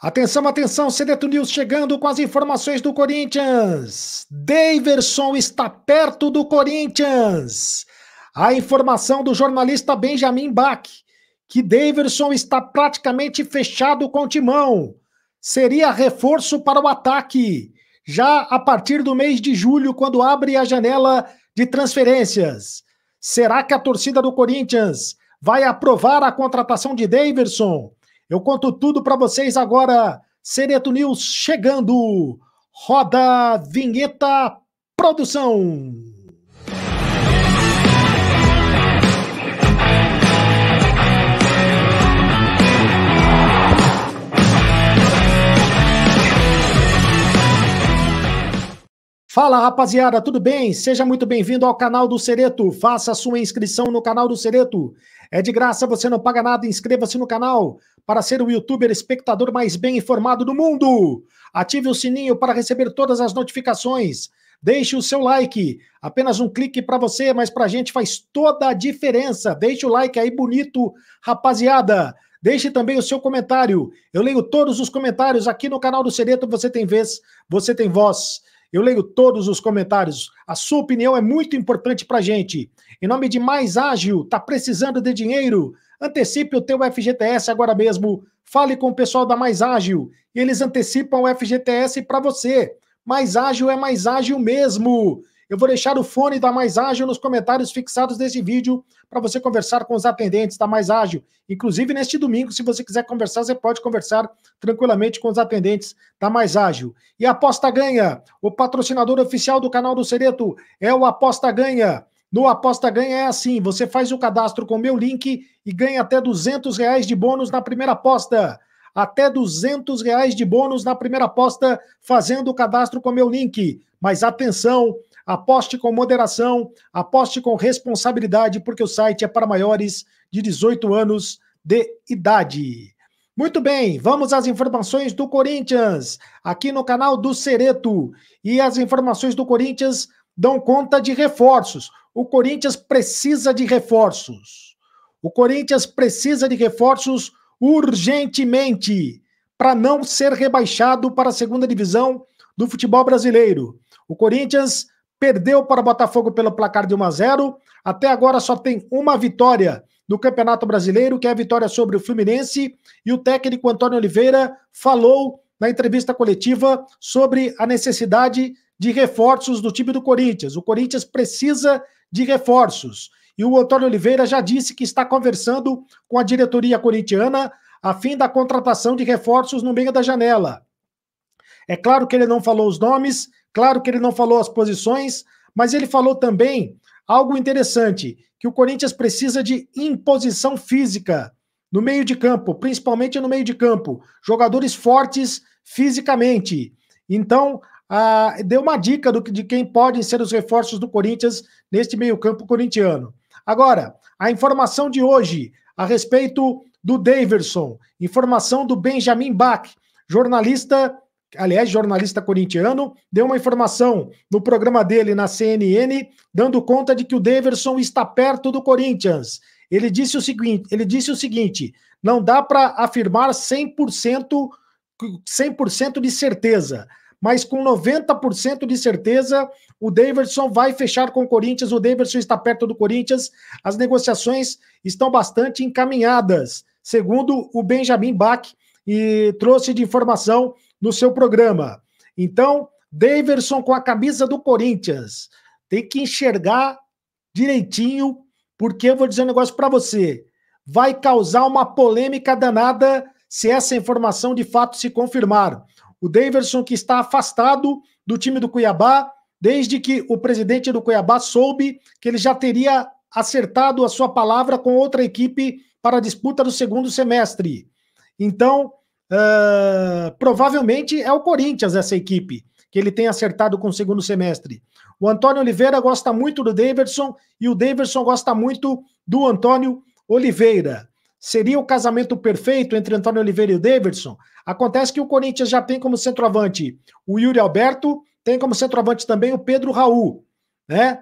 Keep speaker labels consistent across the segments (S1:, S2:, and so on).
S1: Atenção, atenção, Sedeto News chegando com as informações do Corinthians. Daverson está perto do Corinthians. A informação do jornalista Benjamin Bach, que Daverson está praticamente fechado com o Timão. Seria reforço para o ataque, já a partir do mês de julho, quando abre a janela de transferências. Será que a torcida do Corinthians vai aprovar a contratação de Daverson? Eu conto tudo para vocês agora. Sedeto News chegando. Roda a vinheta, produção. Fala, rapaziada, tudo bem? Seja muito bem-vindo ao canal do Sedeto. Faça a sua inscrição no canal do Sedeto. É de graça, você não paga nada. Inscreva-se no canal para ser o youtuber espectador mais bem informado do mundo. Ative o sininho para receber todas as notificações. Deixe o seu like. Apenas um clique para você, mas para a gente faz toda a diferença. Deixe o like aí bonito, rapaziada. Deixe também o seu comentário. Eu leio todos os comentários aqui no canal do Sedeto. Você tem vez, você tem voz. Eu leio todos os comentários. A sua opinião é muito importante para a gente. Em nome de Mais Ágil, tá precisando de dinheiro? Antecipe o teu FGTS agora mesmo. Fale com o pessoal da Mais Ágil. Eles antecipam o FGTS para você. Mais Ágil é mais ágil mesmo. Eu vou deixar o fone da Mais Ágil nos comentários fixados desse vídeo para você conversar com os atendentes da Mais Ágil. Inclusive, neste domingo, se você quiser conversar, você pode conversar tranquilamente com os atendentes da Mais Ágil. E a Aposta Ganha, o patrocinador oficial do canal do Sedeto é o Aposta Ganha. No Aposta Ganha é assim, você faz o cadastro com o meu link e ganha até R$200 de bônus na primeira aposta. Até R$200 de bônus na primeira aposta fazendo o cadastro com o meu link. Mas atenção, aposte com moderação, aposte com responsabilidade, porque o site é para maiores de 18 anos de idade. Muito bem, vamos às informações do Corinthians, aqui no canal do Sedeto. E as informações do Corinthians dão conta de reforços. O Corinthians precisa de reforços. O Corinthians precisa de reforços urgentemente, para não ser rebaixado para a segunda divisão do futebol brasileiro. O Corinthians perdeu para o Botafogo pelo placar de 1-0, até agora só tem uma vitória no Campeonato Brasileiro, que é a vitória sobre o Fluminense, e o técnico Antônio Oliveira falou na entrevista coletiva sobre a necessidade de reforços do time do Corinthians. O Corinthians precisa de reforços. E o Antônio Oliveira já disse que está conversando com a diretoria corintiana a fim da contratação de reforços no meio da janela. É claro que ele não falou os nomes, claro que ele não falou as posições, mas ele falou também algo interessante, que o Corinthians precisa de imposição física no meio de campo, principalmente no meio de campo, jogadores fortes fisicamente. Então, deu uma dica de quem podem ser os reforços do Corinthians neste meio campo corintiano. Agora, a informação de hoje a respeito do Daverson, informação do Benjamin Bach, jornalista corintiano, deu uma informação no programa dele na CNN, dando conta de que o Daverson está perto do Corinthians. Ele disse o seguinte, não dá para afirmar 100% de certeza, mas com 90% de certeza, o Daverson vai fechar com o Corinthians, o Daverson está perto do Corinthians, as negociações estão bastante encaminhadas, segundo o Benjamin Bach, e trouxe de informação no seu programa. Então, Daverson com a camisa do Corinthians, tem que enxergar direitinho, porque eu vou dizer um negócio para você, vai causar uma polêmica danada se essa informação de fato se confirmar. O Daverson que está afastado do time do Cuiabá, desde que o presidente do Cuiabá soube que ele já teria acertado a sua palavra com outra equipe para a disputa do segundo semestre. Então, provavelmente é o Corinthians essa equipe, que ele tem acertado com o segundo semestre. O Antônio Oliveira gosta muito do Daverson e o Daverson gosta muito do Antônio Oliveira. Seria o casamento perfeito entre Antônio Oliveira e o Daverson? Acontece que o Corinthians já tem como centroavante o Yuri Alberto, tem como centroavante também o Pedro Raul, né?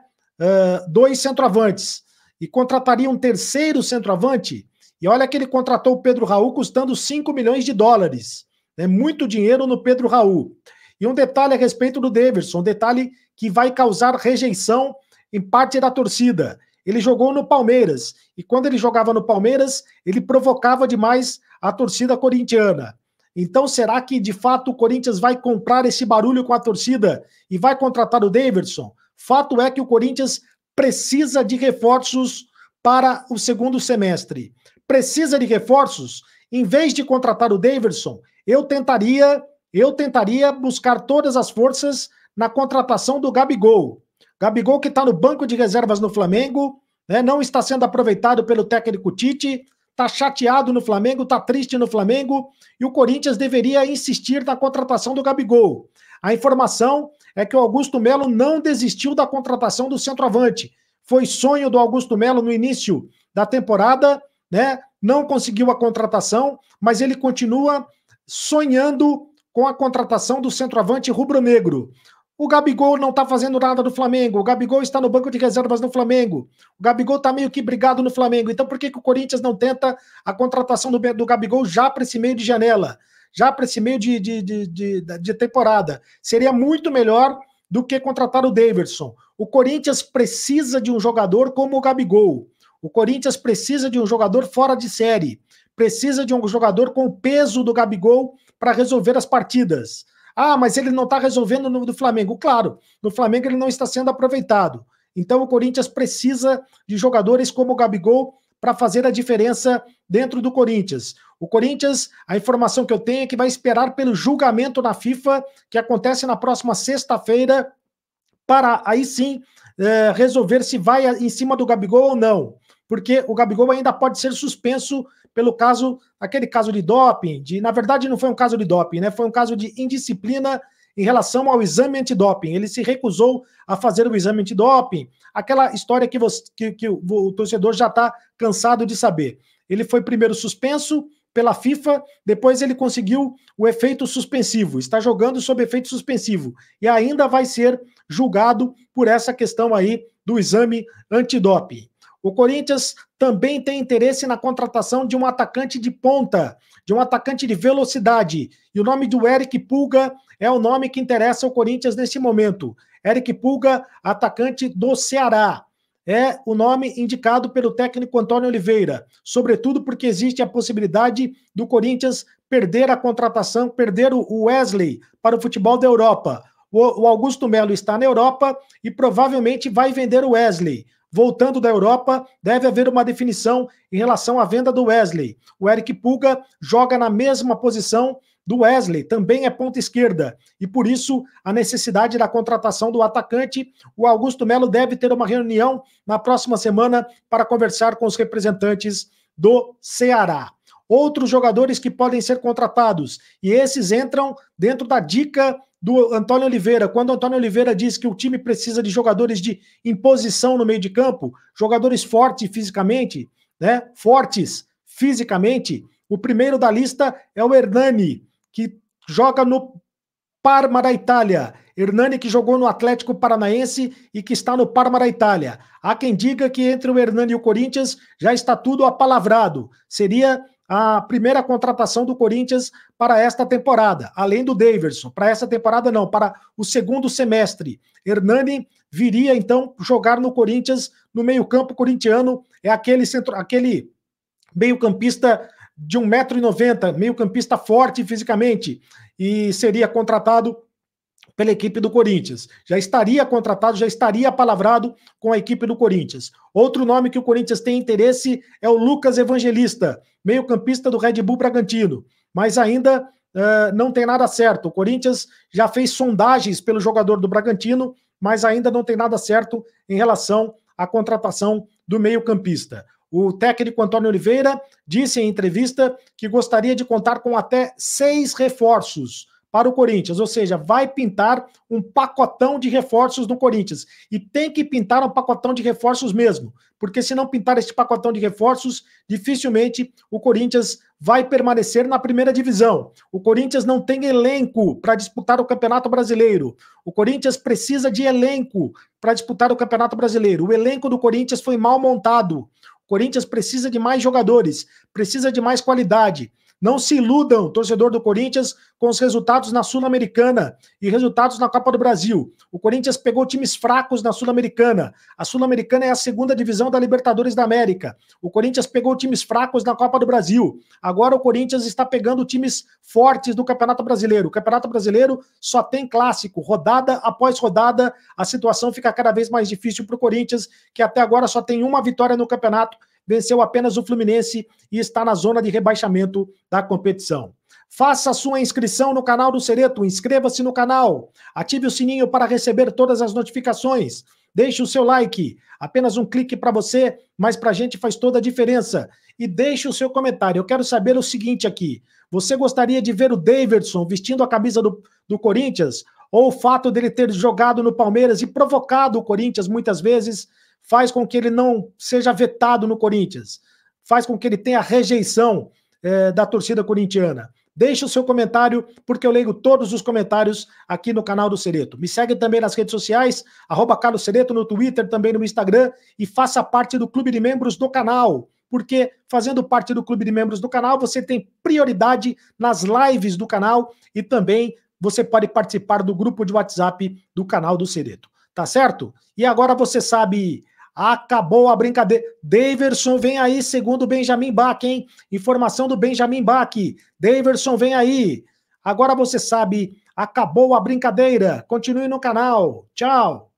S1: Dois centroavantes. E contrataria um terceiro centroavante. E olha que ele contratou o Pedro Raul custando 5 milhões de dólares. né? Muito dinheiro no Pedro Raul. E um detalhe a respeito do Daverson, um detalhe que vai causar rejeição em parte da torcida. Ele jogou no Palmeiras, e quando ele jogava no Palmeiras, ele provocava demais a torcida corintiana. Então, será que, de fato, o Corinthians vai comprar esse barulho com a torcida e vai contratar o Daverson? Fato é que o Corinthians precisa de reforços para o segundo semestre. Precisa de reforços? Em vez de contratar o Daverson, eu tentaria buscar todas as forças na contratação do Gabigol. Gabigol que está no banco de reservas no Flamengo, né, não está sendo aproveitado pelo técnico Tite, está chateado no Flamengo, está triste no Flamengo, e o Corinthians deveria insistir na contratação do Gabigol. A informação é que o Augusto Melo não desistiu da contratação do centroavante. Foi sonho do Augusto Melo no início da temporada, né? Não conseguiu a contratação, mas ele continua sonhando com a contratação do centroavante rubro-negro. O Gabigol não está fazendo nada no Flamengo, o Gabigol está no banco de reservas no Flamengo, o Gabigol está meio que brigado no Flamengo, então por que o Corinthians não tenta a contratação do Gabigol já para esse meio de janela, já para esse meio de temporada? Seria muito melhor do que contratar o Daverson. O Corinthians precisa de um jogador como o Gabigol, o Corinthians precisa de um jogador fora de série, precisa de um jogador com o peso do Gabigol para resolver as partidas. Ah, mas ele não está resolvendo no Flamengo. Claro, no Flamengo ele não está sendo aproveitado. Então o Corinthians precisa de jogadores como o Gabigol para fazer a diferença dentro do Corinthians. O Corinthians, a informação que eu tenho é que vai esperar pelo julgamento na FIFA, que acontece na próxima sexta-feira, para aí sim resolver se vai em cima do Gabigol ou não. Porque o Gabigol ainda pode ser suspenso pelo caso, aquele caso de doping, na verdade não foi um caso de doping, né? Foi um caso de indisciplina em relação ao exame antidoping. Ele se recusou a fazer o exame antidoping, aquela história que o torcedor já está cansado de saber. Ele foi primeiro suspenso pela FIFA, depois ele conseguiu o efeito suspensivo, está jogando sob efeito suspensivo e ainda vai ser julgado por essa questão aí do exame antidoping. O Corinthians também tem interesse na contratação de um atacante de ponta, de um atacante de velocidade. E o nome do Eric Pulga é o nome que interessa ao Corinthians nesse momento. Eric Pulga, atacante do Ceará. É o nome indicado pelo técnico Antônio Oliveira, sobretudo porque existe a possibilidade do Corinthians perder a contratação, perder o Wesley para o futebol da Europa. O Augusto Melo está na Europa e provavelmente vai vender o Wesley. Voltando da Europa, deve haver uma definição em relação à venda do Wesley. O Eric Pulga joga na mesma posição do Wesley, também é ponta esquerda, e por isso a necessidade da contratação do atacante. O Augusto Melo deve ter uma reunião na próxima semana para conversar com os representantes do Ceará. Outros jogadores que podem ser contratados, e esses entram dentro da dica do Antônio Oliveira. Quando o Antônio Oliveira diz que o time precisa de jogadores de imposição no meio de campo, jogadores fortes fisicamente, né? Fortes fisicamente, o primeiro da lista é o Hernani, que joga no Parma da Itália. Hernani que jogou no Atlético Paranaense e que está no Parma da Itália. Há quem diga que entre o Hernani e o Corinthians já está tudo apalavrado. Seria a primeira contratação do Corinthians para esta temporada, além do Daverson. Para essa temporada não, para o segundo semestre. Hernani viria então jogar no Corinthians, no meio-campo corintiano, é aquele meio-campista de 1,90 m, meio-campista forte fisicamente, e seria contratado pela equipe do Corinthians. Já estaria contratado, já estaria apalavrado com a equipe do Corinthians. Outro nome que o Corinthians tem interesse é o Lucas Evangelista, meio-campista do Red Bull Bragantino, mas ainda não tem nada certo. O Corinthians já fez sondagens pelo jogador do Bragantino, mas ainda não tem nada certo em relação à contratação do meio-campista. O técnico Antônio Oliveira disse em entrevista que gostaria de contar com até 6 reforços para o Corinthians, ou seja, vai pintar um pacotão de reforços no Corinthians. E tem que pintar um pacotão de reforços mesmo, porque se não pintar este pacotão de reforços, dificilmente o Corinthians vai permanecer na primeira divisão. O Corinthians não tem elenco para disputar o Campeonato Brasileiro. O Corinthians precisa de elenco para disputar o Campeonato Brasileiro. O elenco do Corinthians foi mal montado. O Corinthians precisa de mais jogadores, precisa de mais qualidade. Não se iludam, torcedor do Corinthians, com os resultados na Sul-Americana e resultados na Copa do Brasil. O Corinthians pegou times fracos na Sul-Americana. A Sul-Americana é a segunda divisão da Libertadores da América. O Corinthians pegou times fracos na Copa do Brasil. Agora o Corinthians está pegando times fortes do Campeonato Brasileiro. O Campeonato Brasileiro só tem clássico. Rodada após rodada, a situação fica cada vez mais difícil para o Corinthians, que até agora só tem uma vitória no campeonato, venceu apenas o Fluminense e está na zona de rebaixamento da competição. Faça a sua inscrição no canal do Cereto, inscreva-se no canal, ative o sininho para receber todas as notificações, deixe o seu like, apenas um clique para você, mas para a gente faz toda a diferença. E deixe o seu comentário. Eu quero saber o seguinte aqui, você gostaria de ver o Daverson vestindo a camisa do Corinthians, ou o fato dele ter jogado no Palmeiras e provocado o Corinthians muitas vezes, faz com que ele não seja vetado no Corinthians, faz com que ele tenha rejeição da torcida corintiana? Deixe o seu comentário, porque eu leio todos os comentários aqui no canal do Cereto. Me segue também nas redes sociais, @CarlosCereto no Twitter, também no Instagram, e faça parte do clube de membros do canal, porque fazendo parte do clube de membros do canal, você tem prioridade nas lives do canal e também você pode participar do grupo de WhatsApp do canal do Cereto. Tá certo? E agora você sabe... Acabou a brincadeira. Daverson vem aí, segundo o Benjamin Bach, hein? Informação do Benjamin Bach. Daverson vem aí. Agora você sabe, acabou a brincadeira. Continue no canal. Tchau.